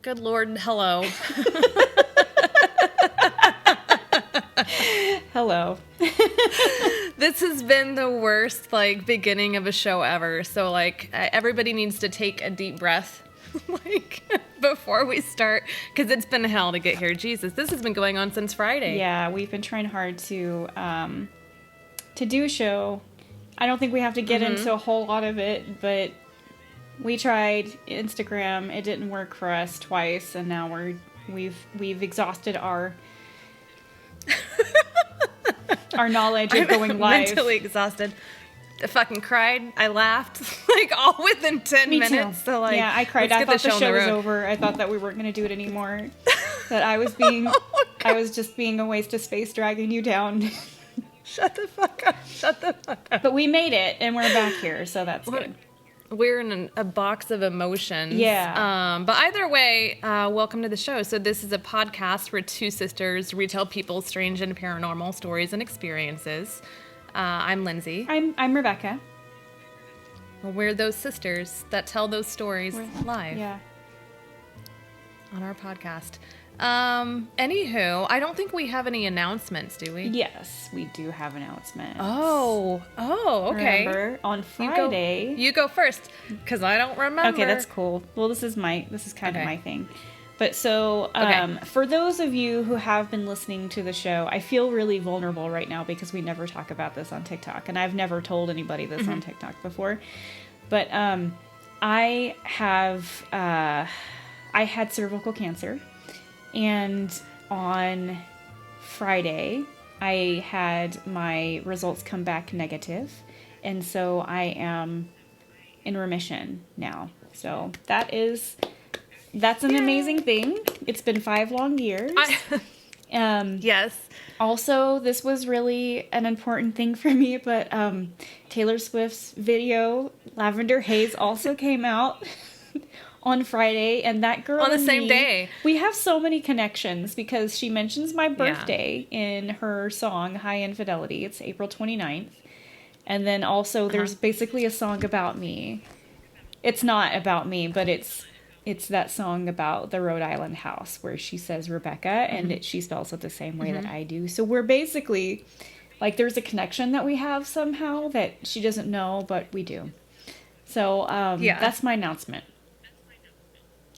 Good Lord, hello. Hello. This has been the worst, beginning of a show ever. So, everybody needs to take a deep breath, before we start, because it's been hell to get here. Jesus, this has been going on since Friday. Yeah, we've been trying hard to do a show. I don't think we have to get into a whole lot of it, but we tried Instagram. It didn't work for us twice, and now we've exhausted our knowledge of going live. Mentally exhausted. I fucking cried. I laughed, all within 10 Me minutes. too. So, yeah, I cried. I thought the show was over. I thought that we weren't going to do it anymore. That I was being, I was just being a waste of space, dragging you down. Shut the fuck up. Shut the fuck up. But we made it, and we're back here, so that's good. We're in a box of emotions. Yeah. But either way, welcome to the show. So this is a podcast where two sisters retell people's strange and paranormal stories and experiences. I'm Lindsay. I'm Rebecca. We're those sisters that tell those stories live. Yeah. On our podcast. Anywho, I don't think we have any announcements, do we? Yes, we do have announcements. Oh, okay. Remember, on Friday... You go first, because I don't remember. Okay, that's cool. Well, this is kind of my thing. But so, Okay. For those of you who have been listening to the show, I feel really vulnerable right now because we never talk about this on TikTok, and I've never told anybody this on TikTok before. But I had cervical cancer, and on Friday I had my results come back negative, and so I am in remission now. So that's an amazing thing. It's been 5 long years. Yes. Also, this was really an important thing for me, but Taylor Swift's video, Lavender Haze, also came out on Friday, and that girl on the and same me, day. We have so many connections because she mentions my birthday in her song, High Infidelity. It's April 29th. And then also there's basically a song about me. It's not about me, but it's that song about the Rhode Island house where she says Rebecca, and she spells it the same way that I do. So we're basically, there's a connection that we have somehow that she doesn't know, but we do. So that's my announcement.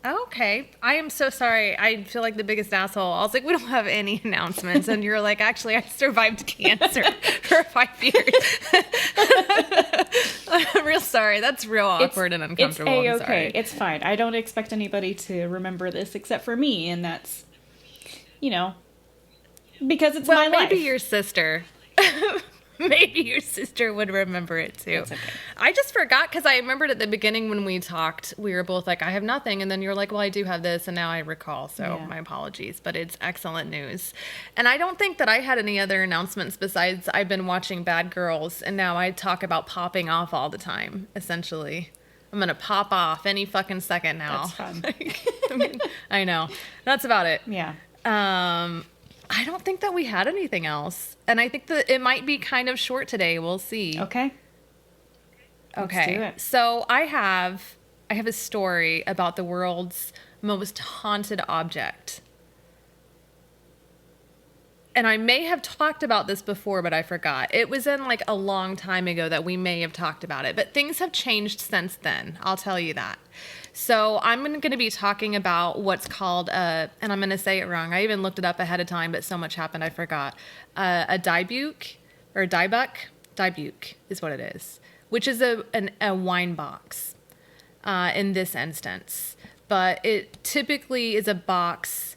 Okay. I am so sorry. I feel like the biggest asshole. I was like, we don't have any announcements. And you're like, actually, I survived cancer for 5 years. I'm real sorry. That's real awkward and uncomfortable. It's I'm sorry. It's fine. I don't expect anybody to remember this except for me. And that's, because it's my life. Maybe your sister. Maybe your sister would remember it too. That's okay. I just forgot because I remembered at the beginning when we talked, we were both like, I have nothing. And then you're like, well, I do have this. And now I recall. So my apologies, but it's excellent news. And I don't think that I had any other announcements besides I've been watching Bad Girls. And now I talk about popping off all the time, essentially. I'm going to pop off any fucking second now. That's fun. I know. That's about it. Yeah. I don't think that we had anything else. And I think that it might be kind of short today. We'll see. Okay. Let's do it. So I have a story about the world's most haunted object. And I may have talked about this before, but I forgot. It was in a long time ago that we may have talked about it. But things have changed since then. I'll tell you that. So I'm going to be talking about what's called and I'm going to say it wrong. I even looked it up ahead of time, but so much happened I forgot. A diebuck or diebuck. Diebuck is what it is, which is a wine box in this instance. But it typically is a box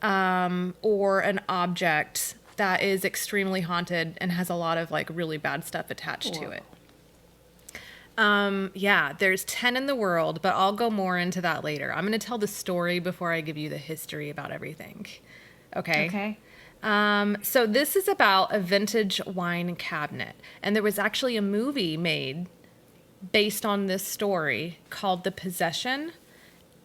or an object that is extremely haunted and has a lot of really bad stuff attached to it. There's 10 in the world, but I'll go more into that later. I'm going to tell the story before I give you the history about everything. Okay? So this is about a vintage wine cabinet. And there was actually a movie made based on this story called The Possession.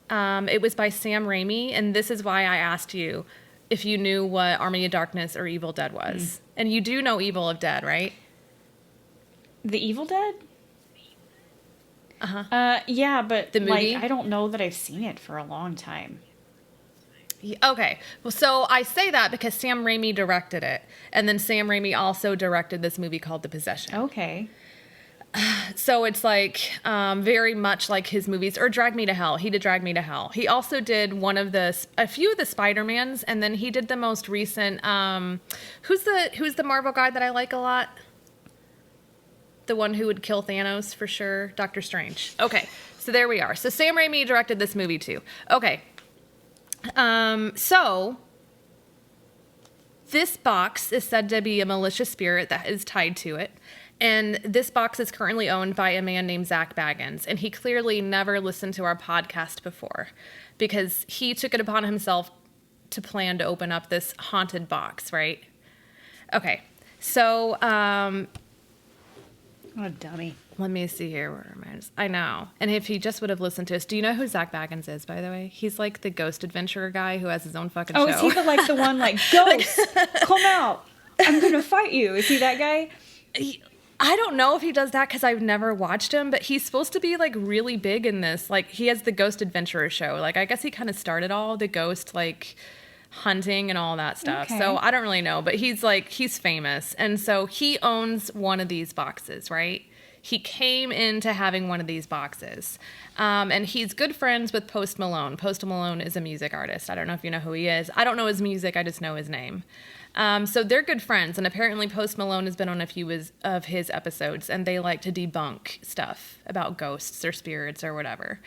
It was by Sam Raimi. And this is why I asked you if you knew what Army of Darkness or Evil Dead was. And you do know Evil of Dead, right? The Evil Dead? Uh-huh. Yeah, but the movie? I don't know that I've seen it for a long time. Okay. Well, so I say that because Sam Raimi directed it. And then Sam Raimi also directed this movie called The Possession. Okay. So it's like very much like his movies, or Drag Me to Hell. He did Drag Me to Hell. He also did a few of the Spider-Mans, and then he did the most recent. Who's the Marvel guy that I like a lot? The one who would kill Thanos for sure, Doctor Strange. Okay, so there we are. So Sam Raimi directed this movie too. Okay, so this box is said to be a malicious spirit that is tied to it. And this box is currently owned by a man named Zach Baggins. And he clearly never listened to our podcast before because he took it upon himself to plan to open up this haunted box, right? Okay. So, What a dummy. let me see here. Where am I know. And if he just would have listened to us, do you know who Zach Baggins is, by the way? He's like the ghost adventurer guy who has his own fucking show. Oh, is he the one like, ghosts, come out. I'm going to fight you. Is he that guy? I don't know if he does that because I've never watched him, but he's supposed to be like really big in this. Like he has the Ghost Adventurer show. Like I guess he kind of started all the ghost like hunting and all that stuff. Okay. So I don't really know, but he's famous. And so he owns one of these boxes, right? He came into having one of these boxes. And he's good friends with Post Malone. Post Malone is a music artist. I don't know if you know who he is. I don't know his music. I just know his name. So they're good friends, and apparently Post Malone has been on a few of his episodes, and they like to debunk stuff about ghosts or spirits or whatever.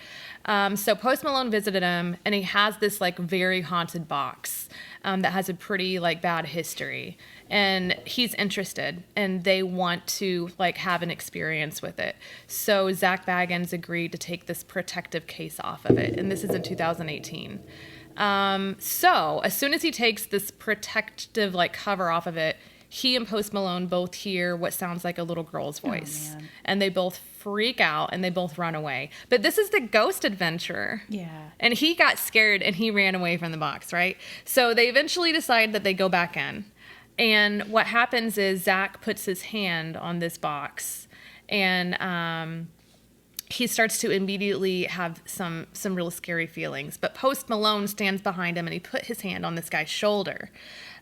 So Post Malone visited him, and he has this like very haunted box that has a pretty like bad history, and he's interested, and they want to like have an experience with it. So Zach Baggins agreed to take this protective case off of it, and this is in 2018. So as soon as he takes this protective like cover off of it, he and Post Malone both hear what sounds like a little girl's voice, and they both freak out and they both run away. But this is the ghost adventurer. Yeah. And he got scared and he ran away from the box, right? So they eventually decide that they go back in. And what happens is Zach puts his hand on this box, and he starts to immediately have some real scary feelings. But Post Malone stands behind him, and he put his hand on this guy's shoulder.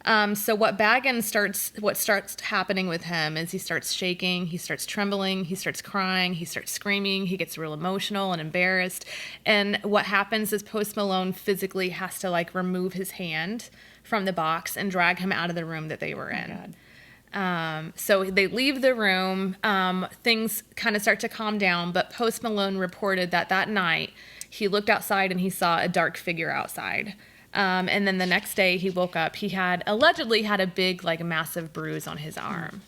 So what starts happening with him is he starts shaking, he starts trembling, he starts crying, he starts screaming, he gets real emotional and embarrassed. And what happens is Post Malone physically has to like remove his hand from the box and drag him out of the room that they were in. So they leave the room, things kind of start to calm down, but Post Malone reported that night he looked outside and he saw a dark figure outside. And then the next day he woke up, he allegedly had a big, like massive bruise on his arm.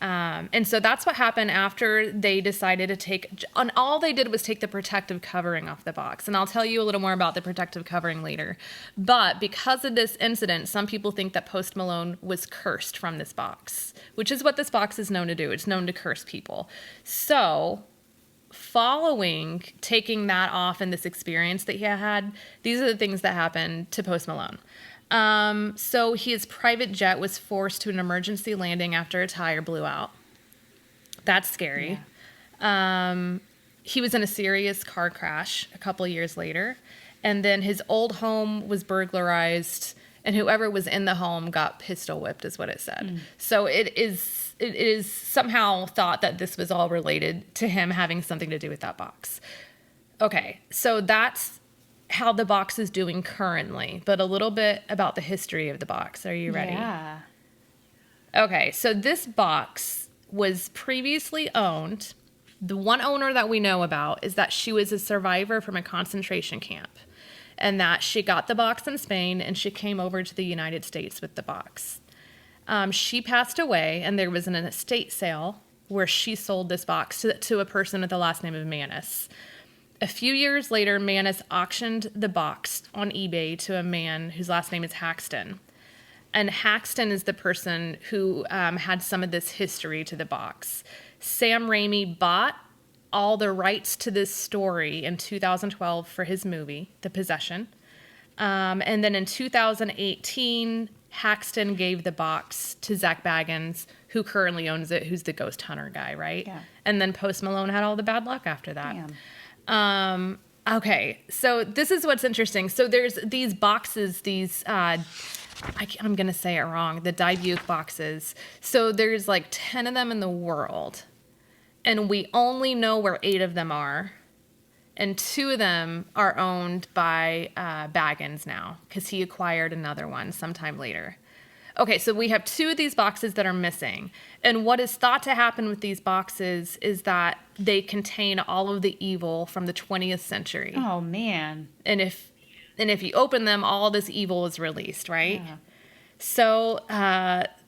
And so that's what happened after they decided all they did was take the protective covering off the box. And I'll tell you a little more about the protective covering later. But because of this incident, some people think that Post Malone was cursed from this box, which is what this box is known to do. It's known to curse people. So following taking that off and this experience that he had, these are the things that happened to Post Malone. So his private jet was forced to an emergency landing after a tire blew out. That's scary. Yeah. He was in a serious car crash a couple of years later. And then his old home was burglarized, and whoever was in the home got pistol whipped, is what it said. So it is somehow thought that this was all related to him having something to do with that box. Okay, so that's how the box is doing currently, but a little bit about the history of the box. Are you ready? Yeah. Okay, so this box was previously owned. The one owner that we know about is that she was a survivor from a concentration camp, and that she got the box in Spain and she came over to the United States with the box. She passed away, and there was an estate sale where she sold this box to a person with the last name of Manis. A few years later, Manis auctioned the box on eBay to a man whose last name is Haxton. And Haxton is the person who had some of this history to the box. Sam Raimi bought all the rights to this story in 2012 for his movie, The Possession. And then in 2018, Haxton gave the box to Zach Baggins, who currently owns it, who's the ghost hunter guy, right? Yeah. And then Post Malone had all the bad luck after that. Damn. Okay, so this is what's interesting. So there's these boxes, I'm going to say it wrong, the Dybuke boxes. So there's like 10 of them in the world, and we only know where 8 of them are. And 2 of them are owned by Baggins now, because he acquired another one sometime later. Okay, so we have 2 of these boxes that are missing. And what is thought to happen with these boxes is that they contain all of the evil from the 20th century. Oh, man. And if you open them, all this evil is released, right? Yeah. So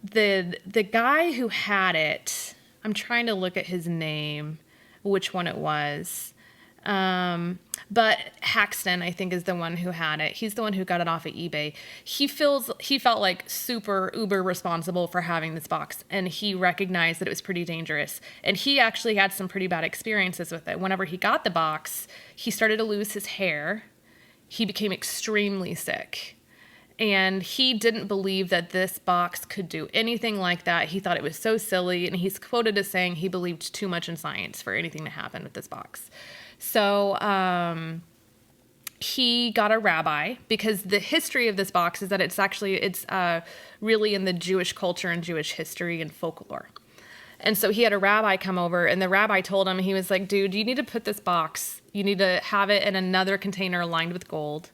the guy who had it, I'm trying to look at his name, which one it was. But Haxton, I think, is the one who had it. He's the one who got it off of eBay. He felt like super uber responsible for having this box, and he recognized that it was pretty dangerous. And he actually had some pretty bad experiences with it. Whenever he got the box, he started to lose his hair. He became extremely sick. And he didn't believe that this box could do anything like that. He thought it was so silly, and he's quoted as saying he believed too much in science for anything to happen with this box. So he got a rabbi, because the history of this box is that it's really in the Jewish culture and Jewish history and folklore. And so he had a rabbi come over, and the rabbi told him, he was like, dude, you need to put this box, you need to have it in another container lined with gold.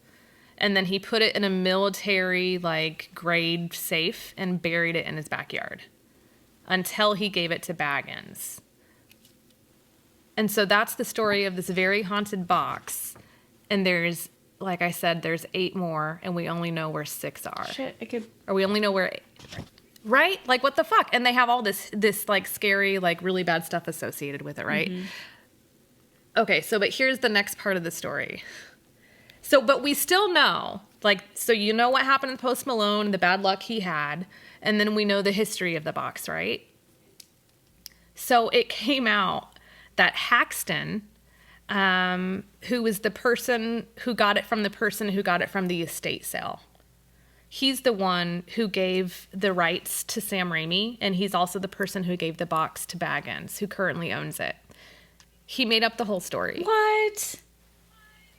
And then he put it in a military grade safe and buried it in his backyard until he gave it to Baggins. And so that's the story of this very haunted box. And there's, like I said, there's 8 more, and we only know where 6 are. Shit, Or we only know where, right? Like, what the fuck? And they have all this scary, really bad stuff associated with it, right? Mm-hmm. Okay, but here's the next part of the story. So, but we still know, so you know what happened with Post Malone, the bad luck he had, and then we know the history of the box, right? So it came out that Haxton, who was the person who got it from the estate sale, he's the one who gave the rights to Sam Raimi, and he's also the person who gave the box to Baggins, who currently owns it. He made up the whole story. What?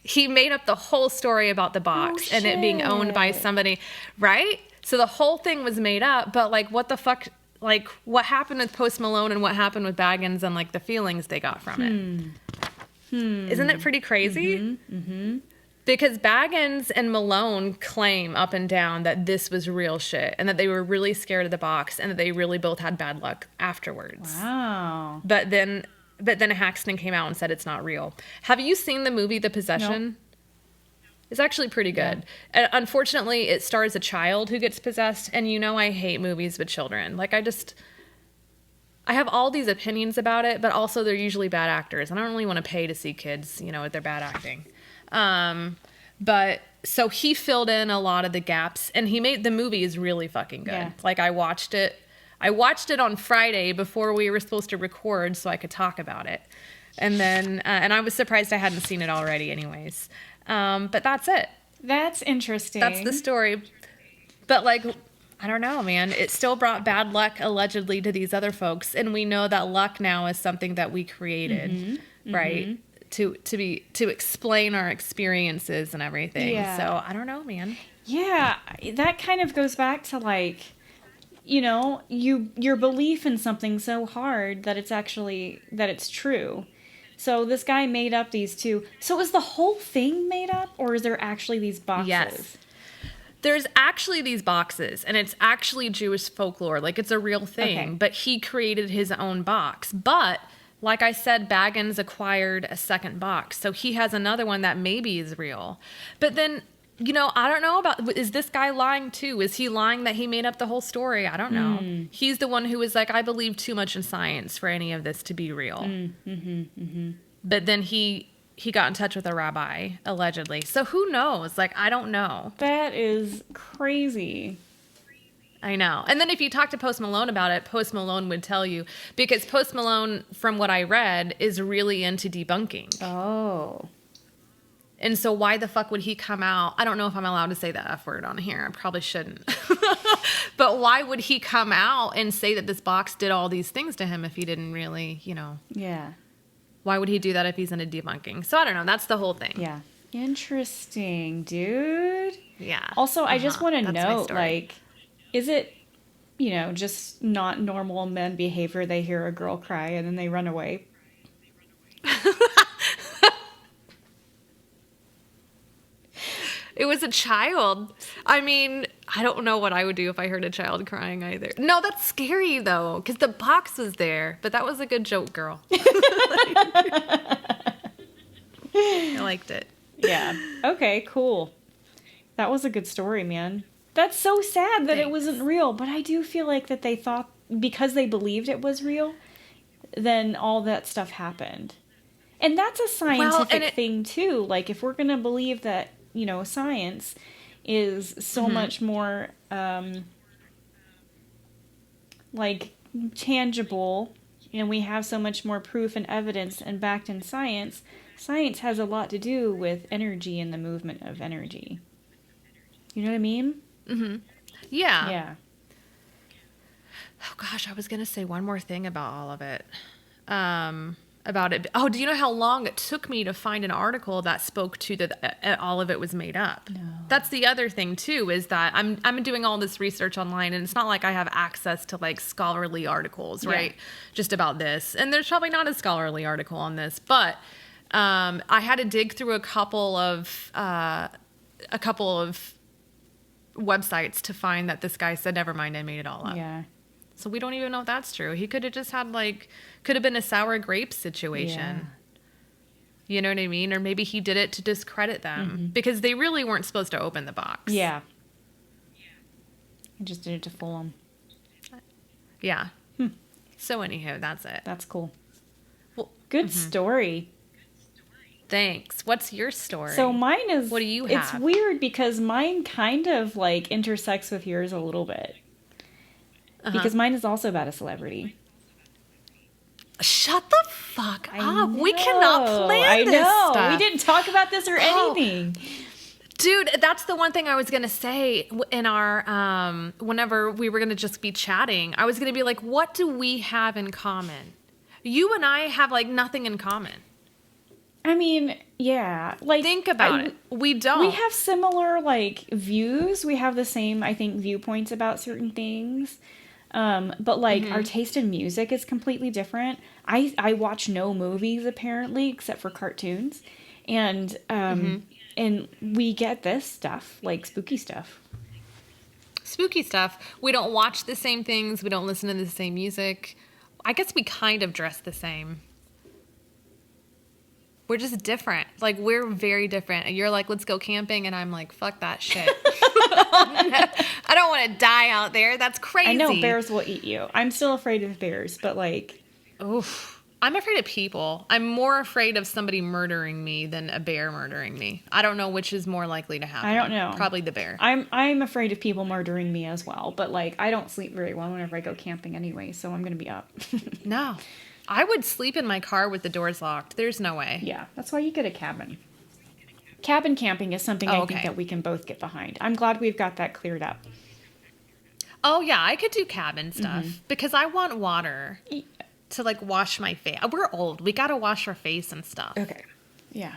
He made up the whole story about the box and it being owned by somebody, right? So the whole thing was made up, but what the fuck, what happened with Post Malone and what happened with Baggins and the feelings they got from it. Isn't it pretty crazy? Mm-hmm. Mm-hmm. Because Baggins and Malone claim up and down that this was real shit and that they were really scared of the box and that they really both had bad luck afterwards. Wow. But then Haxton came out and said it's not real. Have you seen the movie The Possession? No. It's actually pretty good. Yeah. Unfortunately, it stars a child who gets possessed, and I hate movies with children. I have all these opinions about it, but also they're usually bad actors, and I don't really want to pay to see kids, with their bad acting. But so he filled in a lot of the gaps, and the movie is really fucking good. Yeah. I watched it on Friday before we were supposed to record so I could talk about it. And then, and I was surprised I hadn't seen it already anyways. But that's it. That's interesting. That's the story. But I don't know, man. It still brought bad luck allegedly to these other folks. And we know that luck now is something that we created, right? Mm-hmm. To explain our experiences and everything. Yeah. So I don't know, man. Yeah. That kind of goes back to your belief in something so hard that it's true. So this guy made up these 2. So is the whole thing made up, or is there actually these boxes? Yes. There's actually these boxes, and it's actually Jewish folklore. It's a real thing, okay. But he created his own box. But like I said, Baggins acquired a second box. So he has another one that maybe is real. But then, I don't know is this guy lying too? Is he lying that he made up the whole story? I don't know. He's the one who was I believe too much in science for any of this to be real. Mm-hmm. But then he got in touch with a rabbi, allegedly. So who knows? I don't know. That is crazy. I know. And then if you talk to Post Malone about it, Post Malone would tell you, because Post Malone, from what I read, is really into debunking. Oh. And so why the fuck would he come out? I don't know if I'm allowed to say the F word on here. I probably shouldn't. But why would he come out and say that this box did all these things to him if he didn't really, Yeah. Why would he do that if he's into debunking? So I don't know. That's the whole thing. Yeah. Interesting, dude. Yeah. Also, I just want to That's my note, story. like, is it, just not normal men behavior? They hear a girl cry and then they run away. It was a child. I mean, I don't know what I would do if I heard a child crying either. No, that's scary though, because the box was there. But that was a good joke, girl. I liked it. Yeah. Okay, cool. That was a good story, man. That's so sad that it Thanks. wasn't real, but I do feel like that they thought, because they believed it was real, then all that stuff happened. And that's a scientific thing too. Like, if we're going to believe that, science is so much more, like, tangible, and we have so much more proof and evidence and backed in science, science has a lot to do with energy and the movement of energy. You know what I mean? Yeah. Yeah. Oh gosh, I was gonna say one more thing about all of it. About it. Oh, do you know how long it took me to find an article that spoke to that all of it was made up? No. That's the other thing too, is that I'm doing all this research online, and it's not like I have access to like scholarly articles, right? Just about this. And there's probably not a scholarly article on this, but I had to dig through a couple of websites to find that this guy said, never mind, I made it all up. Yeah. So we don't even know if that's true. He could have just had could have been a sour grape situation. Yeah. You know what I mean? Or maybe he did it to discredit them because they really weren't supposed to open the box. Yeah. He just did it to fool them. Yeah. So anyhow, that's it. That's cool. Well, Good story. thanks. What's your story? So mine is... What do you have? It's weird because mine kind of intersects with yours a little bit. Because mine is also about a celebrity. Shut the fuck up. We cannot plan this stuff. We didn't talk about this or anything. Dude, that's the one thing I was going to say in our, whenever we were going to just be chatting. I was going to be like, what do we have in common? You and I have nothing in common. I mean, yeah. Think about it. We don't. We have similar, views. We have the same, I think, viewpoints about certain things. But our taste in music is completely different. I watch no movies apparently except for cartoons, and and we get this stuff, spooky stuff. Spooky stuff. We don't watch the same things. We don't listen to the same music. I guess we kind of dress the same. We're just different. We're very different. And you're like, let's go camping. And I'm like, fuck that shit. I don't want to die out there. That's crazy. I know bears will eat you. I'm still afraid of bears, but oof. I'm afraid of people. I'm more afraid of somebody murdering me than a bear murdering me. I don't know which is more likely to happen. I don't know. Probably the bear. I'm afraid of people murdering me as well. But I don't sleep very well whenever I go camping anyway, so I'm going to be up. No. I would sleep in my car with the doors locked. There's no way. Yeah, that's why you get a cabin. Cabin camping is something I think that we can both get behind. I'm glad we've got that cleared up. Oh, yeah, I could do cabin stuff because I want water to wash my face. We're old. We got to wash our face and stuff. Okay. Yeah.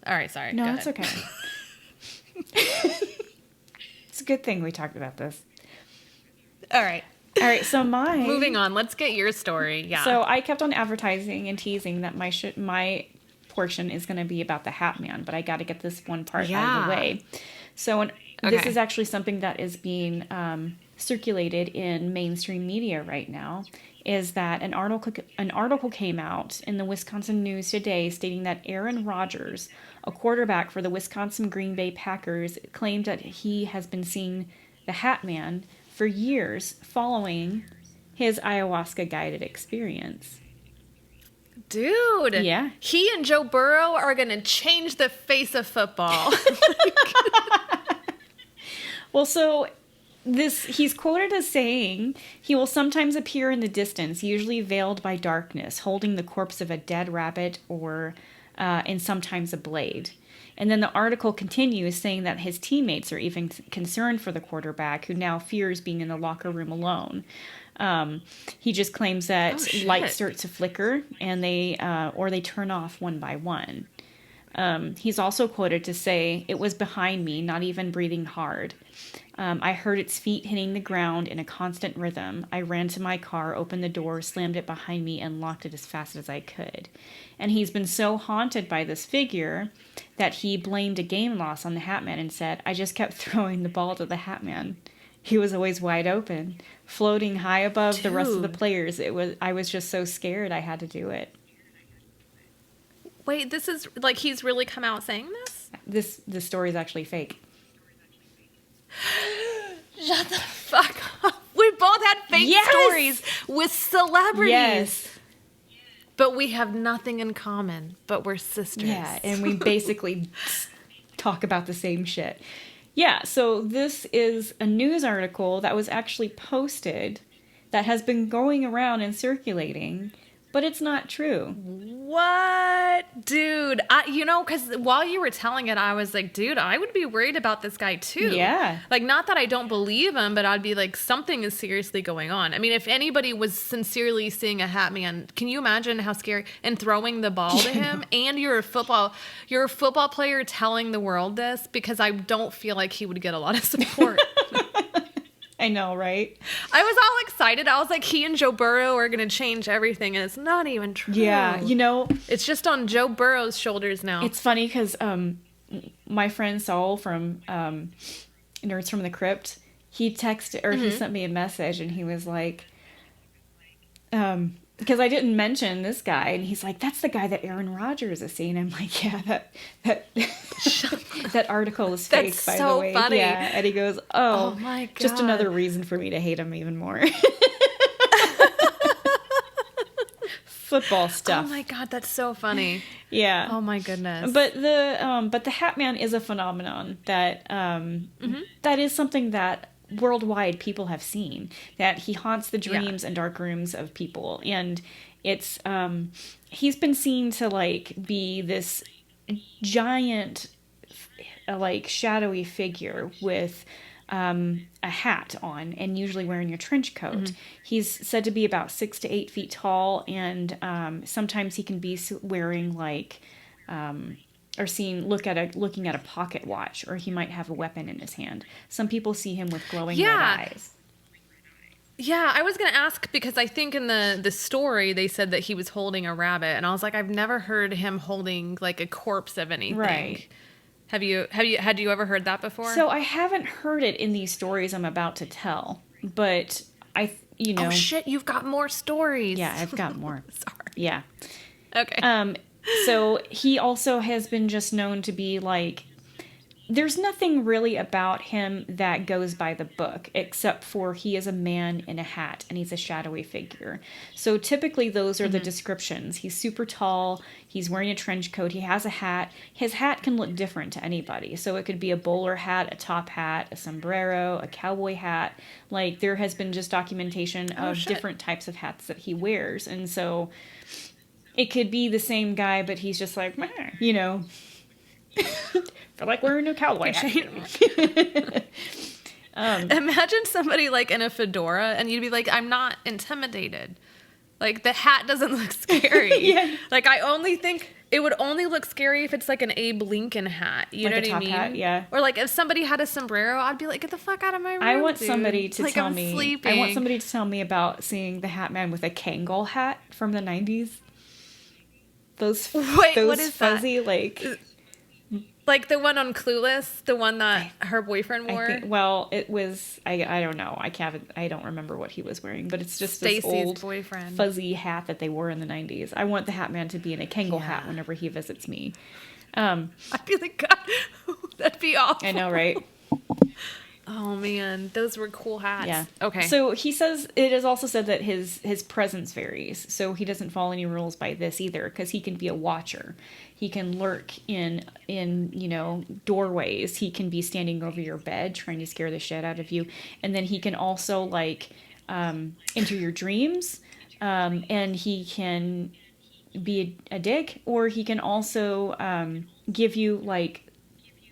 All right, sorry. No, Go it's ahead. okay. It's a good thing we talked about this. All right. All right, so Moving on. Let's get your story. Yeah. So I kept on advertising and teasing that my portion is going to be about the Hat Man, but I got to get this one part out of the way. So this is actually something that is being circulated in mainstream media right now, is that an article came out in the Wisconsin News today stating that Aaron Rodgers, a quarterback for the Wisconsin Green Bay Packers, claimed that he has been seeing the Hat Man for years following his ayahuasca-guided experience. Dude. Yeah. He and Joe Burrow are going to change the face of football. Well, so he's quoted as saying, he will sometimes appear in the distance, usually veiled by darkness, holding the corpse of a dead rabbit or and sometimes a blade. And then the article continues saying that his teammates are even concerned for the quarterback, who now fears being in the locker room alone. He just claims that Oh, shit. lights start to flicker and they turn off one by one. He's also quoted to say, "It was behind me, not even breathing hard. I heard its feet hitting the ground in a constant rhythm. I ran to my car, opened the door, slammed it behind me, and locked it as fast as I could." And he's been so haunted by this figure that he blamed a game loss on the Hat Man and said, "I just kept throwing the ball to the Hat Man. He was always wide open, floating high above the rest of the Dude. players. I was just so scared I had to do it." Wait, this is like he's really come out saying this? This story is actually fake. Shut the fuck up. We both had fake Yes! stories with celebrities. Yes. But we have nothing in common, but we're sisters. Yeah, and we basically talk about the same shit. Yeah, so this is a news article that was actually posted that has been going around and circulating, but it's not true. What? Dude, because while you were telling it, I was like, dude, I would be worried about this guy too. Yeah. Like, not that I don't believe him, but I'd be like, something is seriously going on. I mean, if anybody was sincerely seeing a Hat Man, can you imagine how scary? And throwing the ball to him, and you're a football player telling the world this, because I don't feel like he would get a lot of support. I know, right? I was all excited. I was like, he and Joe Burrow are going to change everything, and it's not even true. Yeah, It's just on Joe Burrow's shoulders now. it's funny because my friend Saul from Nerds from the Crypt, he texted, or he sent me a message, and he was like, because I didn't mention this guy, and he's like, "That's the guy that Aaron Rodgers is seeing." I'm like, "Yeah, that that article is fake." That's by so the way, funny. Yeah, and he goes, "Oh, my God. just another reason for me to hate him even more." Football stuff. Oh my God, that's so funny. Yeah. Oh my goodness. But the Hat Man is a phenomenon that that is something that worldwide people have seen, that he haunts the dreams and dark rooms of people, and it's he's been seen to like be this giant like shadowy figure with a hat on, and usually wearing a trench coat. He's said to be about 6 to 8 feet tall, and sometimes he can be wearing like or looking at a pocket watch, or he might have a weapon in his hand. Some people see him with glowing red eyes. Yeah, I was going to ask, because I think in the story they said that he was holding a rabbit, and I was like, I've never heard him holding like a corpse of anything. Right. Had you ever heard that before? So I haven't heard it in these stories I'm about to tell, but Oh shit, you've got more stories. Yeah, I've got more. Sorry. Yeah. Okay. So he also has been just known to be like, there's nothing really about him that goes by the book, except for he is a man in a hat and he's a shadowy figure. So typically those are the descriptions. He's super tall. He's wearing a trench coat. He has a hat. His hat can look different to anybody. So it could be a bowler hat, a top hat, a sombrero, a cowboy hat. Like, there has been just documentation of different types of hats that he wears. And so it could be the same guy, but he's just like, meh, feel like wearing a cowboy hat. Imagine somebody like in a fedora, and you'd be like, I'm not intimidated. Like, the hat doesn't look scary. Yeah. Like, I only think it would only look scary if it's like an Abe Lincoln hat. You Like know a what I top mean? hat, yeah. Or like if somebody had a sombrero, I'd be like, get the fuck out of my room. I want dude. somebody to Like, tell I'm me. sleeping. I want somebody to tell me about seeing the Hat Man with a Kangol hat from the 90s. Those Wait, those what is that? fuzzy Like the one on Clueless, the one that her boyfriend wore. It was I don't know. I don't remember what he was wearing, but it's just Stacy's this old boyfriend. fuzzy hat that they wore in the 90s. I want the Hat Man to be in a Kangol hat whenever he visits me. I'd be like, God, that'd be awful. I know, right? Oh man, those were cool hats. Yeah. Okay. So he says, it is also said that his presence varies. So he doesn't follow any rules by this either, because he can be a watcher. He can lurk in doorways. He can be standing over your bed trying to scare the shit out of you. And then he can also like enter your dreams. And he can be a dick, or he can also give you like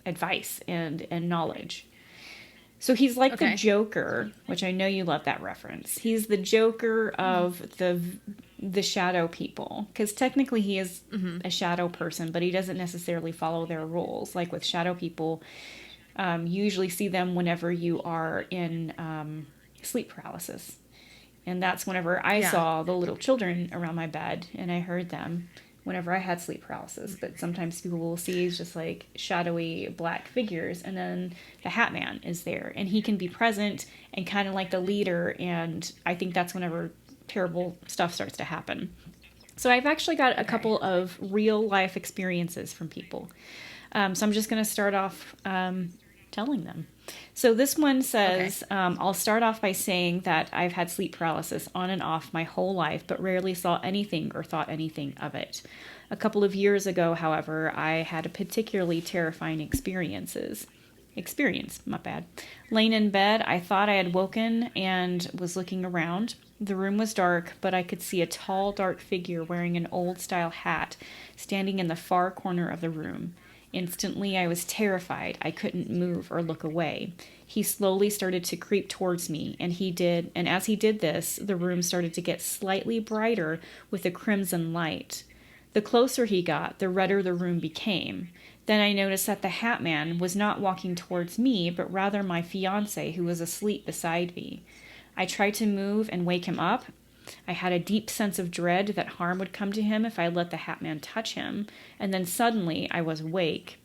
advice and knowledge. So he's like the Okay. Joker, which I know you love that reference. He's the Joker of the shadow people, because technically he is a shadow person, but he doesn't necessarily follow their rules. Like with shadow people, you usually see them whenever you are in sleep paralysis. And that's whenever I Yeah. saw the little children around my bed and I heard them whenever I had sleep paralysis. But sometimes people will see just like shadowy black figures, and then the Hat Man is there and he can be present and kind of like the leader. And I think that's whenever terrible stuff starts to happen. So I've actually got a Okay. couple of real life experiences from people. So I'm just going to start off telling them. So this one Okay. says, I'll start off by saying that I've had sleep paralysis on and off my whole life, but rarely saw anything or thought anything of it. A couple of years ago, however, I had a particularly terrifying experience, my bad. Laying in bed, I thought I had woken and was looking around. The room was dark, but I could see a tall, dark figure wearing an old-style hat standing in the far corner of the room. Instantly, I was terrified. I couldn't move or look away. He slowly started to creep towards me, and as he did this, the room started to get slightly brighter with a crimson light. The closer he got, the redder the room became. Then I noticed that the Hat Man was not walking towards me, but rather my fiance, who was asleep beside me. I tried to move and wake him up. I had a deep sense of dread that harm would come to him if I let the Hat Man touch him, and then suddenly I was awake.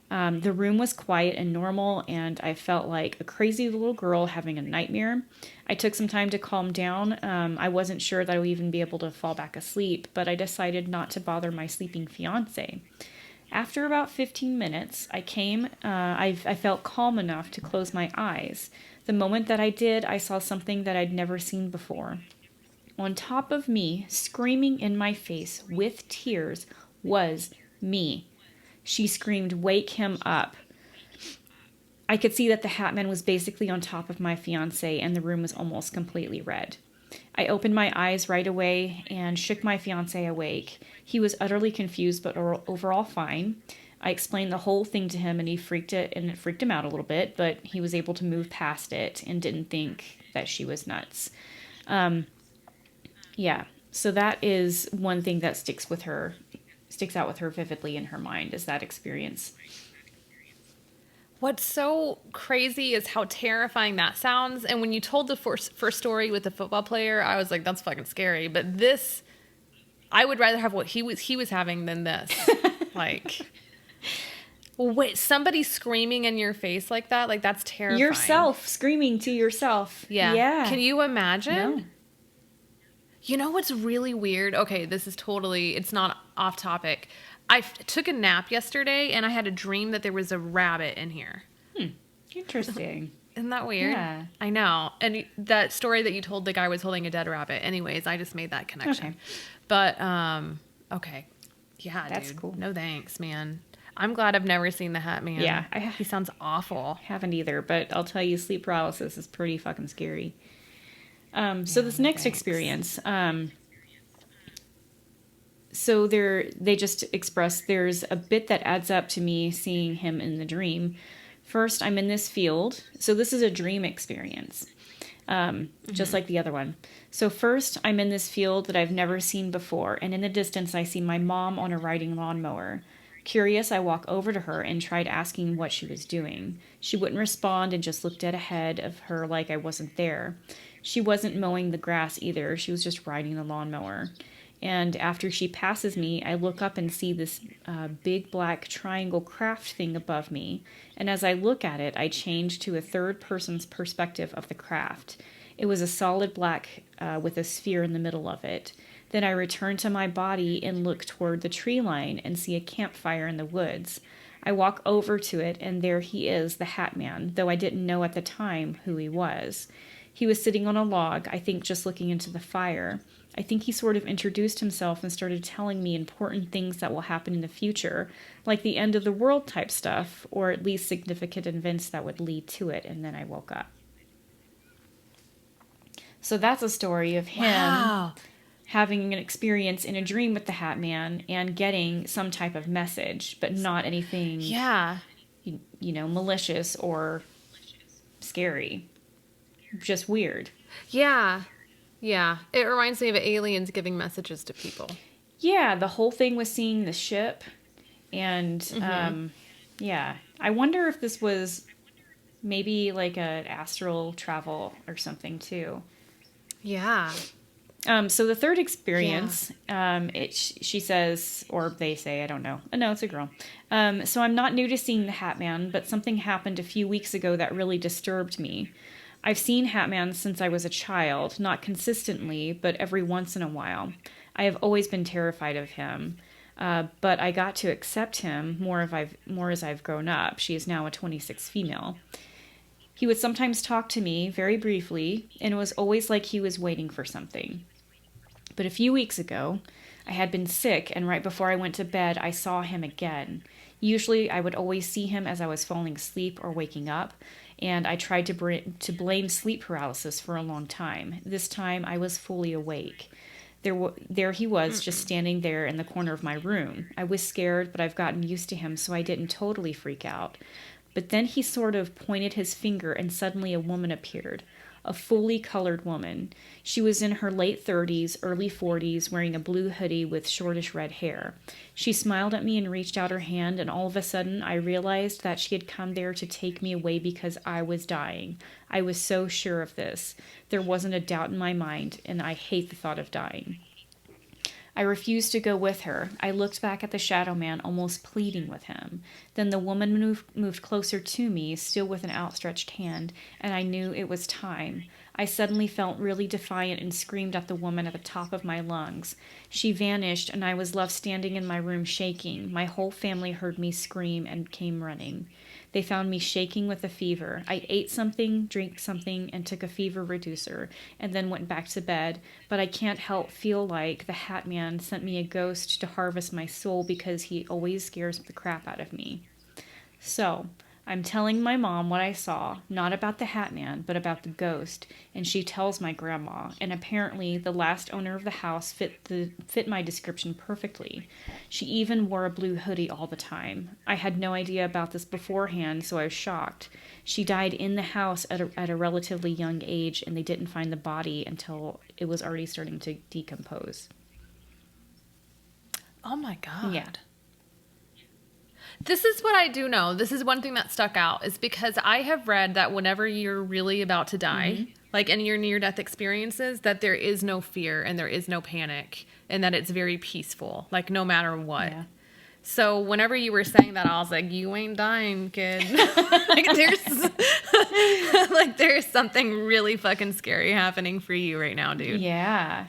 The room was quiet and normal, and I felt like a crazy little girl having a nightmare. I took some time to calm down. I wasn't sure that I would even be able to fall back asleep, but I decided not to bother my sleeping fiance. After about 15 minutes, I felt calm enough to close my eyes. The moment that I did, I saw something that I'd never seen before. On top of me, screaming in my face with tears, was me. She screamed, "Wake him up." I could see that the Hatman was basically on top of my fiance, and the room was almost completely red. I opened my eyes right away and shook my fiance awake. He was utterly confused, but overall fine. I explained the whole thing to him, and it freaked him out a little bit, but he was able to move past it and didn't think that she was nuts. Yeah, so that is one thing that sticks out with her vividly in her mind, is that experience. What's so crazy is how terrifying that sounds. And when you told the first story with the football player, I was like, that's fucking scary. But this, I would rather have what he was having than this. Like, wait, somebody screaming in your face like that? Like, that's terrifying. Yourself screaming to yourself. Yeah. Yeah. Can you imagine? No. You know what's really weird? Okay, this is it's not off topic. I took a nap yesterday and I had a dream that there was a rabbit in here. Interesting. Isn't that weird? Yeah. I know. And that story that you told, the guy was holding a dead rabbit. Anyways, I just made that connection. Okay. But, okay. Yeah, That's dude. cool. No thanks, man. I'm glad I've never seen the Hat Man. Yeah. He sounds awful. Haven't either, but I'll tell you, sleep paralysis is pretty fucking scary. So this next experience, so they just express there's a bit that adds up to me seeing him in the dream. First, I'm in this field. So this is a dream experience, just like the other one. So first, I'm in this field that I've never seen before, and in the distance, I see my mom on a riding lawnmower. Curious, I walk over to her and tried asking what she was doing. She wouldn't respond and just looked dead ahead of her like I wasn't there. She wasn't mowing the grass either. She was just riding the lawnmower. And after she passes me, I look up and see this big black triangle craft thing above me. And as I look at it, I change to a third person's perspective of the craft. It was a solid black with a sphere in the middle of it. Then I return to my body and look toward the tree line and see a campfire in the woods. I walk over to it, and there he is, the Hat Man, though I didn't know at the time who he was. He was sitting on a log, I think just looking into the fire. I think he sort of introduced himself and started telling me important things that will happen in the future, like the end of the world type stuff, or at least significant events that would lead to it, and then I woke up. So that's a story of him having an experience in a dream with the Hat Man and getting some type of message, but not anything, Yeah. malicious or scary. Just weird. Yeah. Yeah. It reminds me of aliens giving messages to people. Yeah, the whole thing was seeing the ship. And, yeah. I wonder if this was maybe like an astral travel or something, too. Yeah. So the third experience, she says, or they say, I don't know. No, it's a girl. So I'm not new to seeing the Hat Man, but something happened a few weeks ago that really disturbed me. I've seen Hat Man since I was a child, not consistently, but every once in a while. I have always been terrified of him, but I got to accept him more as I've grown up. She is now a 26 female. He would sometimes talk to me very briefly, and it was always like he was waiting for something. But a few weeks ago, I had been sick, and right before I went to bed, I saw him again. Usually, I would always see him as I was falling asleep or waking up, and I tried to blame sleep paralysis for a long time. This time, I was fully awake. There he was, just standing there in the corner of my room. I was scared, but I've gotten used to him, so I didn't totally freak out. But then he sort of pointed his finger, and suddenly a woman appeared. A fully colored woman. She was in her late 30s, early 40s, wearing a blue hoodie with shortish red hair. She smiled at me and reached out her hand, and all of a sudden I realized that she had come there to take me away because I was dying. I was so sure of this. There wasn't a doubt in my mind, and I hate the thought of dying. I refused to go with her. I looked back at the shadow man, almost pleading with him. Then the woman moved closer to me, still with an outstretched hand, and I knew it was time. I suddenly felt really defiant and screamed at the woman at the top of my lungs. She vanished, and I was left standing in my room shaking. My whole family heard me scream and came running. They found me shaking with a fever. I ate something, drank something, and took a fever reducer, and then went back to bed. But I can't help feel like the Hat Man sent me a ghost to harvest my soul because he always scares the crap out of me. So, I'm telling my mom what I saw, not about the Hat Man, but about the ghost, and she tells my grandma, and apparently the last owner of the house fit my description perfectly. She even wore a blue hoodie all the time. I had no idea about this beforehand, so I was shocked. She died in the house at a relatively young age, and they didn't find the body until it was already starting to decompose. Oh my God. Yeah. This is what I do know. This is one thing that stuck out is because I have read that whenever you're really about to die, like in your near-death experiences, that there is no fear and there is no panic and that it's very peaceful, like no matter what. Yeah. So whenever you were saying that, I was like, you ain't dying, kid. there's something really fucking scary happening for you right now, dude. Yeah.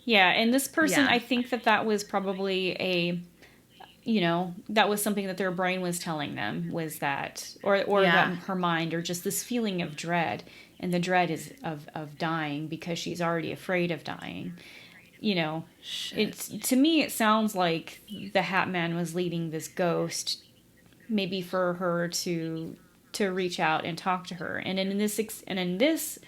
Yeah. And this person, I think that was probably that was something that their brain was telling them was that, or that her mind, or just this feeling of dread. And the dread is of dying because she's already afraid of dying. To me, it sounds like the Hat Man was leading this ghost, maybe for her to reach out and talk to her. And in this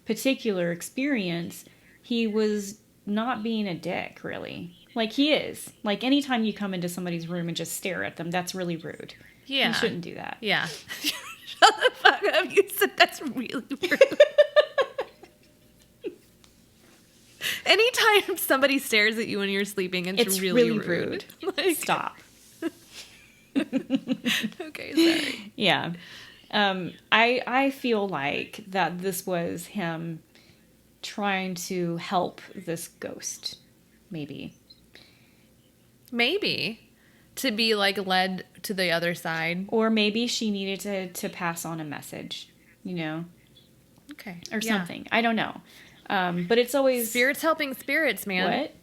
particular experience, he was not being a dick, really. Like, he is. Like, anytime you come into somebody's room and just stare at them, that's really rude. Yeah. You shouldn't do that. Yeah. Shut the fuck up. You said that's really rude. Anytime somebody stares at you when you're sleeping, it's really rude. Like, stop. Okay, sorry. Yeah. I feel like that this was him trying to help this ghost, maybe. Maybe. To be, like, led to the other side. Or maybe she needed to pass on a message, Okay. Or something. I don't know. But it's always... Spirits helping spirits, man. What?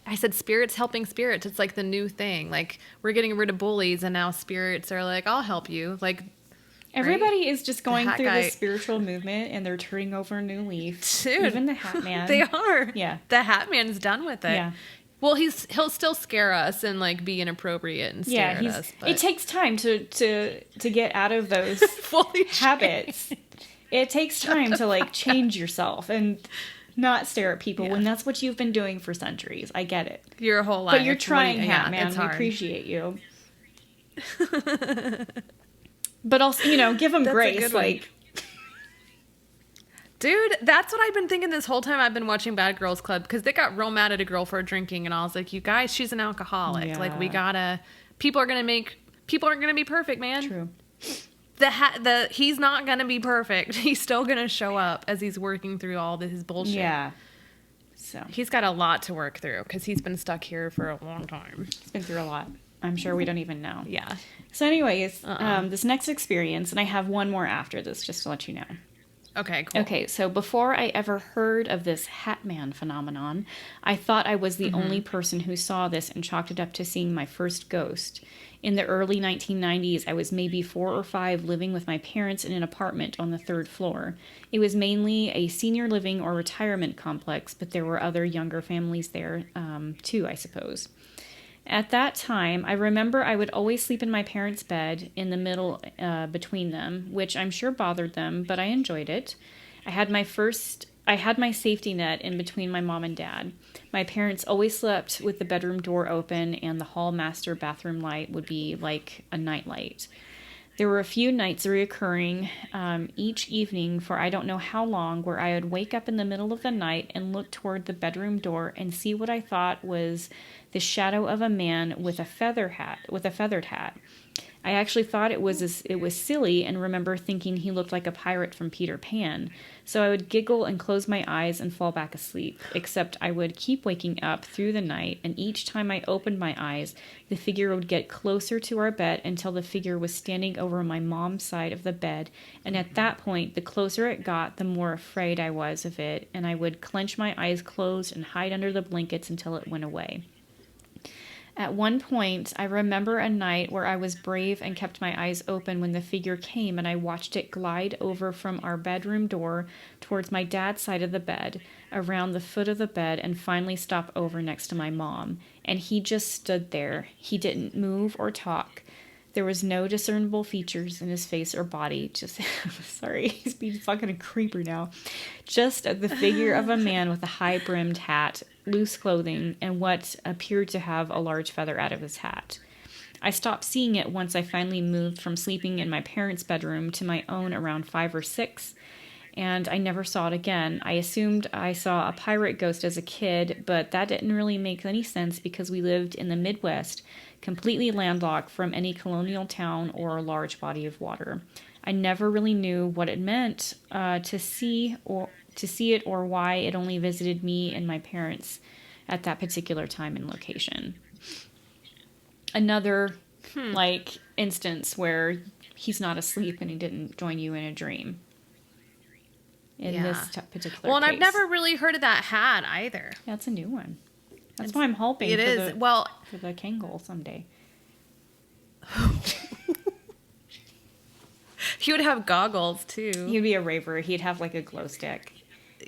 I said spirits helping spirits. It's like the new thing. Like, we're getting rid of bullies, and now spirits are like, I'll help you. Like... Everybody is just going through this spiritual movement, and they're turning over a new leaf. Dude, even the Hat Man. They are. Yeah. The Hat Man's done with it. Yeah. Well, he'll still scare us and like be inappropriate and stare at us. But... It takes time to get out of those habits. It takes time to like change yourself and not stare at people when that's what you've been doing for centuries. I get it. Your whole life. But you're trying, Hat Man. We appreciate you. But also, give him grace. Like, Dude, that's what I've been thinking this whole time I've been watching Bad Girls Club, because they got real mad at a girl for drinking, and I was like, you guys, she's an alcoholic. Yeah. Like, we gotta, people aren't gonna be perfect, man. True. He's not gonna be perfect. He's still gonna show up as he's working through all his bullshit. Yeah. So He's got a lot to work through, because he's been stuck here for a long time. he's been through a lot. I'm sure we don't even know. Yeah. So anyways, this next experience, and I have one more after this, just to let you know. Okay, cool. Okay, so before I ever heard of this Hat Man phenomenon, I thought I was the only person who saw this and chalked it up to seeing my first ghost. In the early 1990s, I was maybe 4 or 5 living with my parents in an apartment on the 3rd floor. It was mainly a senior living or retirement complex, but there were other younger families there too, I suppose. At that time, I remember I would always sleep in my parents' bed in the middle between them, which I'm sure bothered them, but I enjoyed it. I had my safety net in between my mom and dad. My parents always slept with the bedroom door open, and the hall master bathroom light would be like a night light. There were a few nights reoccurring each evening for I don't know how long, where I would wake up in the middle of the night and look toward the bedroom door and see what I thought was the shadow of a man with a feathered hat. I actually thought it was silly, and remember thinking he looked like a pirate from Peter Pan. So I would giggle and close my eyes and fall back asleep, except I would keep waking up through the night, and each time I opened my eyes, the figure would get closer to our bed until the figure was standing over my mom's side of the bed, and at that point, the closer it got, the more afraid I was of it, and I would clench my eyes closed and hide under the blankets until it went away. At one point, I remember a night where I was brave and kept my eyes open when the figure came, and I watched it glide over from our bedroom door towards my dad's side of the bed, around the foot of the bed, and finally stop over next to my mom. And he just stood there. He didn't move or talk. There was no discernible features in his face or body. Just, sorry, he's being fucking a creeper now. Just the figure of a man with a high-brimmed hat, loose clothing, and what appeared to have a large feather out of his hat. I stopped seeing it once I finally moved from sleeping in my parents' bedroom to my own around 5 or 6, and I never saw it again. I assumed I saw a pirate ghost as a kid, but that didn't really make any sense because we lived in the Midwest, completely landlocked from any colonial town or large body of water. I never really knew what it meant to see it or why it only visited me and my parents at that particular time and location. Another instance where he's not asleep and he didn't join you in a dream. In this particular case. And I've never really heard of that hat either. That's a new one. That's why I'm hoping for the Kangol someday. He would have goggles too. He'd be a raver. He'd have like a glow stick.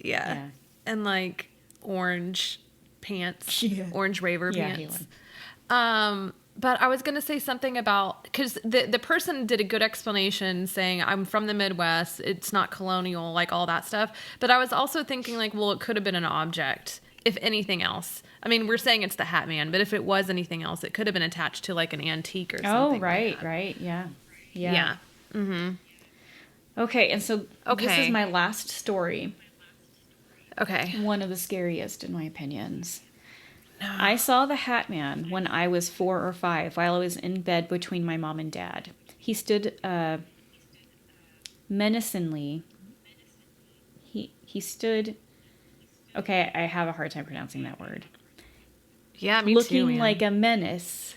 Yeah. And like orange pants. Yeah. Orange raver pants. But I was going to say something about, because the person did a good explanation saying, I'm from the Midwest, it's not colonial, like all that stuff. But I was also thinking like, well, it could have been an object, if anything else. I mean, we're saying it's the Hat Man, but if it was anything else, it could have been attached to like an antique or something. Oh, right, like right. Yeah. Yeah. Mm-hmm. Okay, and so this is my last story. Okay. One of the scariest, in my opinions. No. I saw the Hat Man when I was 4 or 5 while I was in bed between my mom and dad. He stood menacingly. He stood... Okay, I have a hard time pronouncing that word. Yeah, me looking too, man. like a menace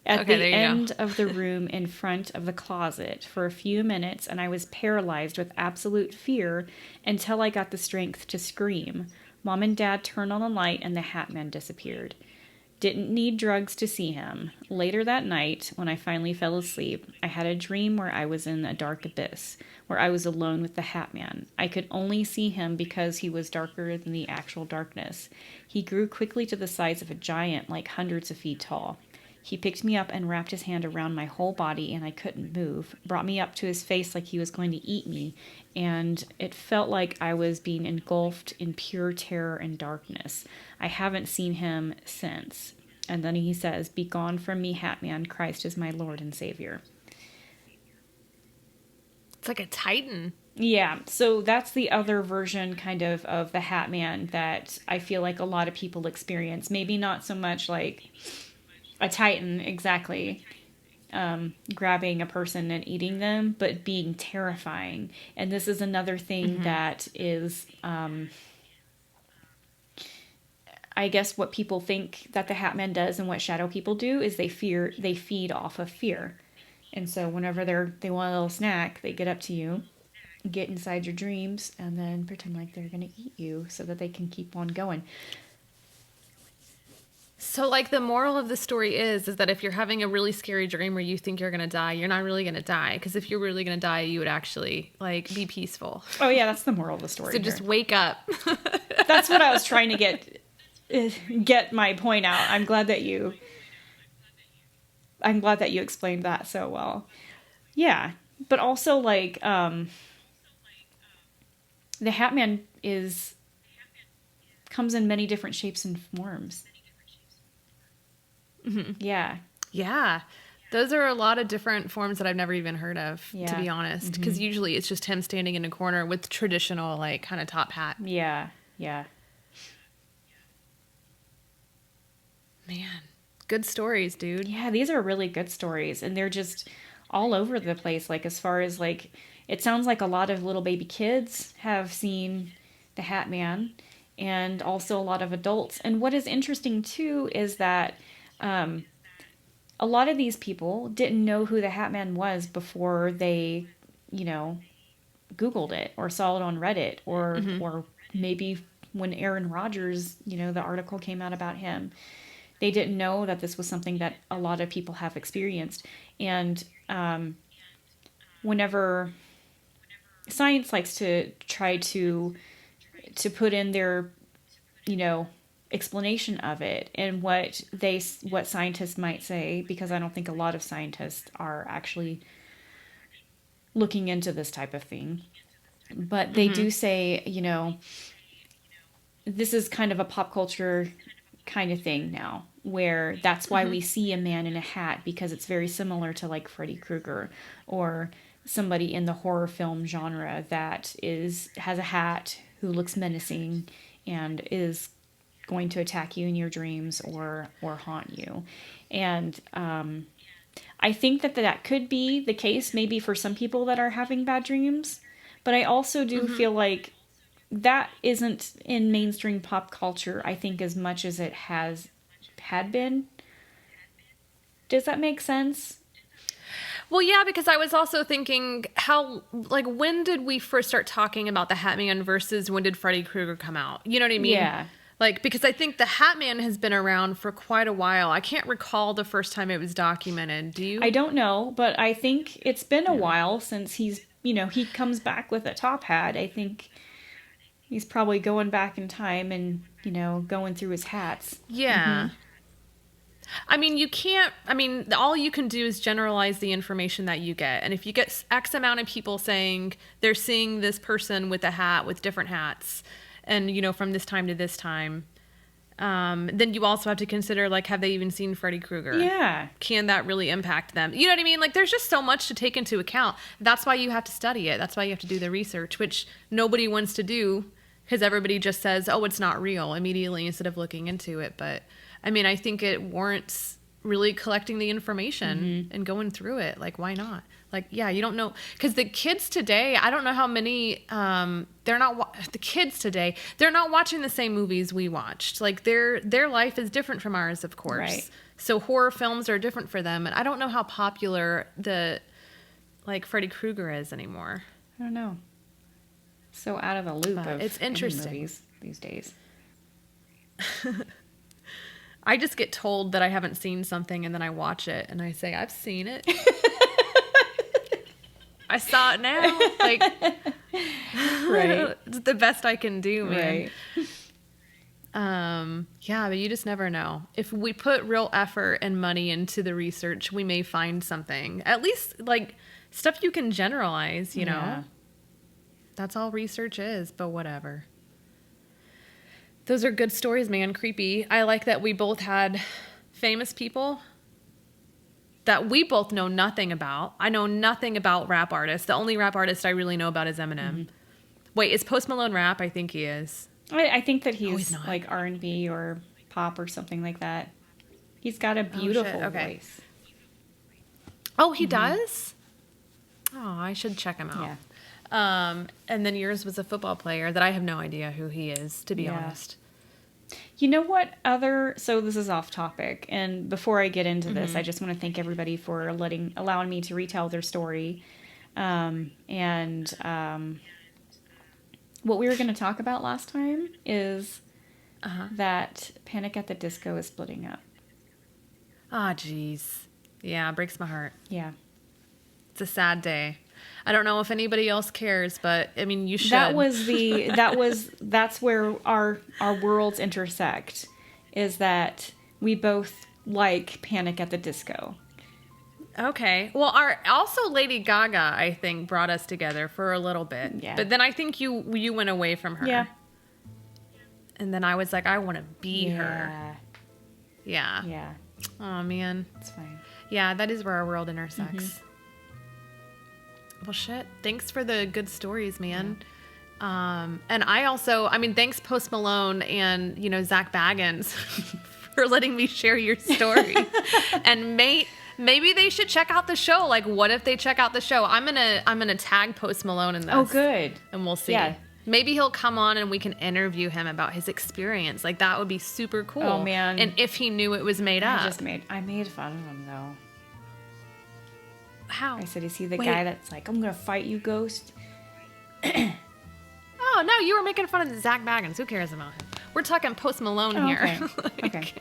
at the end of the room in front of the closet for a few minutes, and I was paralyzed with absolute fear until I got the strength to scream. Mom and Dad turned on the light and the Hat Man disappeared. Didn't need drugs to see him. Later that night, when I finally fell asleep, I had a dream where I was in a dark abyss, where I was alone with the Hat Man. I could only see him because he was darker than the actual darkness. He grew quickly to the size of a giant, like hundreds of feet tall. He picked me up and wrapped his hand around my whole body, and I couldn't move, brought me up to his face like he was going to eat me, and it felt like I was being engulfed in pure terror and darkness. I haven't seen him since. And then he says, "Be gone from me, Hat Man. Christ is my Lord and Savior." It's like a titan. Yeah, so that's the other version kind of the Hat Man that I feel like a lot of people experience. Maybe not so much like a Titan exactly grabbing a person and eating them, but being terrifying. And this is another thing that is, I guess, what people think that the Hat Man does and what shadow people do is they feed off of fear. And so whenever they want a little snack, they get up to you, get inside your dreams, and then pretend like they're going to eat you so that they can keep on going. So, like, the moral of the story is that if you're having a really scary dream where you think you're going to die, you're not really going to die. Because if you're really going to die, you would actually, like, be peaceful. Oh, yeah, that's the moral of the story. So just wake up. That's what I was trying to get my point out. I'm glad that you explained that so well. Yeah, but also, like, the Hat Man comes in many different shapes and forms. Mm-hmm. Yeah. Yeah. Those are a lot of different forms that I've never even heard of, Yeah. to be honest. Because usually it's just him standing in a corner with traditional, like, kind of top hat. Yeah. Yeah. Man, good stories, dude. Yeah, these are really good stories. And they're just all over the place. Like, as far as, like, it sounds like a lot of little baby kids have seen the Hat Man, and also a lot of adults. And what is interesting, too, is that a lot of these people didn't know who the Hat Man was before they, Googled it or saw it on Reddit or maybe when Aaron Rodgers, the article came out about him. They didn't know that this was something that a lot of people have experienced. And whenever science likes to try to put in their, explanation of it and what scientists might say, because I don't think a lot of scientists are actually looking into this type of thing, but they do say, this is kind of a pop culture kind of thing now, where that's why we see a man in a hat, because it's very similar to like Freddy Krueger or somebody in the horror film genre that has a hat who looks menacing and is going to attack you in your dreams or haunt you. And I think that could be the case maybe for some people that are having bad dreams, but I also do feel like that isn't in mainstream pop culture, I think, as much as it had been. Does that make sense? Well, yeah, because I was also thinking when did we first start talking about the Hat Man versus when did Freddy Krueger come out? You know what I mean? Yeah. Like, because I think the Hat Man has been around for quite a while. I can't recall the first time it was documented. Do you? I don't know, but I think it's been a while since he comes back with a top hat. I think he's probably going back in time and, going through his hats. Yeah. I mean, all you can do is generalize the information that you get. And if you get X amount of people saying they're seeing this person with a hat, with different hats, and, from this time to this time, then you also have to consider, like, have they even seen Freddy Krueger? Yeah. Can that really impact them? You know what I mean? Like, there's just so much to take into account. That's why you have to study it. That's why you have to do the research, which nobody wants to do because everybody just says, oh, it's not real immediately instead of looking into it. But, I mean, I think it warrants really collecting the information and going through it. Like, why not? Like, yeah, you don't know. Because the kids today, I don't know how many, they're not watching the same movies we watched. Like, their life is different from ours, of course. Right. So horror films are different for them. And I don't know how popular Freddy Krueger is anymore. I don't know. So out of the loop of it's interesting movies these days. I just get told that I haven't seen something and then I watch it and I say, I've seen it. I saw it now. Like, right. It's the best I can do, man. Right. Yeah, but you just never know. If we put real effort and money into the research, we may find something. At least, like, stuff you can generalize, you know? That's all research is, but whatever. Those are good stories, man. Creepy. I like that we both had famous people that we both know nothing about. I know nothing about rap artists. The only rap artist I really know about is Eminem. Mm-hmm. Wait, is Post Malone rap? I think he is. I think that he's like R&B or pop or something like that. He's got a beautiful voice. Oh, he does? Oh, I should check him out. Yeah. And then yours was a football player that I have no idea who he is, to be honest. You know what so this is off topic, and before I get into this, I just want to thank everybody for allowing me to retell their story. What we were going to talk about last time is that Panic at the Disco is splitting up. Ah, jeez. Yeah, it breaks my heart. Yeah. It's a sad day. I don't know if anybody else cares, but I mean, you should. That's where our worlds intersect, is that we both like Panic at the Disco. Okay. Well, also Lady Gaga, I think, brought us together for a little bit. Yeah. But then I think you went away from her. Yeah. And then I was like, I want to be her. Yeah. Yeah. Oh, man. It's fine. Yeah, that is where our world intersects. Mm-hmm. Well, shit. Thanks for the good stories, man. Yeah. And thanks Post Malone and, Zach Baggins for letting me share your story. And maybe they should check out the show. Like, what if they check out the show? I'm gonna tag Post Malone in this. Oh, good. And we'll see. Yeah. Maybe he'll come on and we can interview him about his experience. Like, that would be super cool. Oh, man. And if he knew it was made up. I made fun of him, though. How? I said, is he the guy that's like, I'm gonna fight you, Ghost? Oh, no, you were making fun of Zach Baggins. Who cares about him? We're talking Post Malone here. Okay. Okay.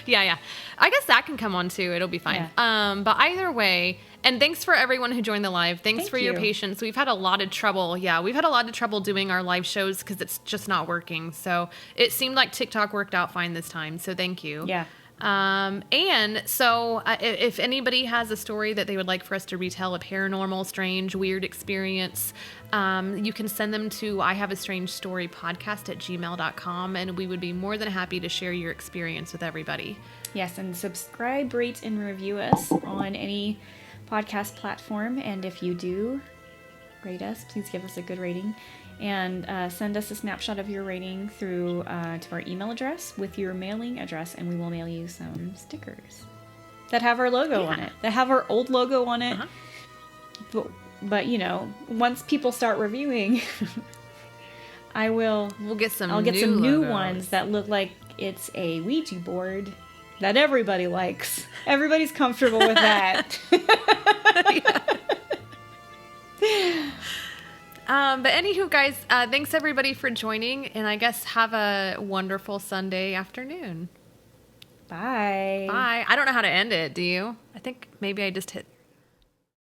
Yeah. I guess Zach can come on too. It'll be fine. Yeah. But either way, and thanks for everyone who joined the live. Thanks for your patience. We've had a lot of trouble. Yeah, we've had a lot of trouble doing our live shows because it's just not working. So it seemed like TikTok worked out fine this time. So thank you. Yeah. And so if anybody has a story that they would like for us to retell, a paranormal, strange, weird experience, you can send them to ihaveastrangestorypodcast@gmail.com, and we would be more than happy to share your experience with everybody. Yes, and subscribe, rate, and review us on any podcast platform. And if you do rate us, please give us a good rating. And send us a snapshot of your rating through to our email address with your mailing address, and we will mail you some stickers that have our logo on it. That have our old logo on it. But once people start reviewing, I'll get some new ones that look like it's a Ouija board that everybody likes. Everybody's comfortable with that. But anywho, guys, thanks everybody for joining, and I guess have a wonderful Sunday afternoon. Bye. Bye. I don't know how to end it. Do you? I think maybe I just hit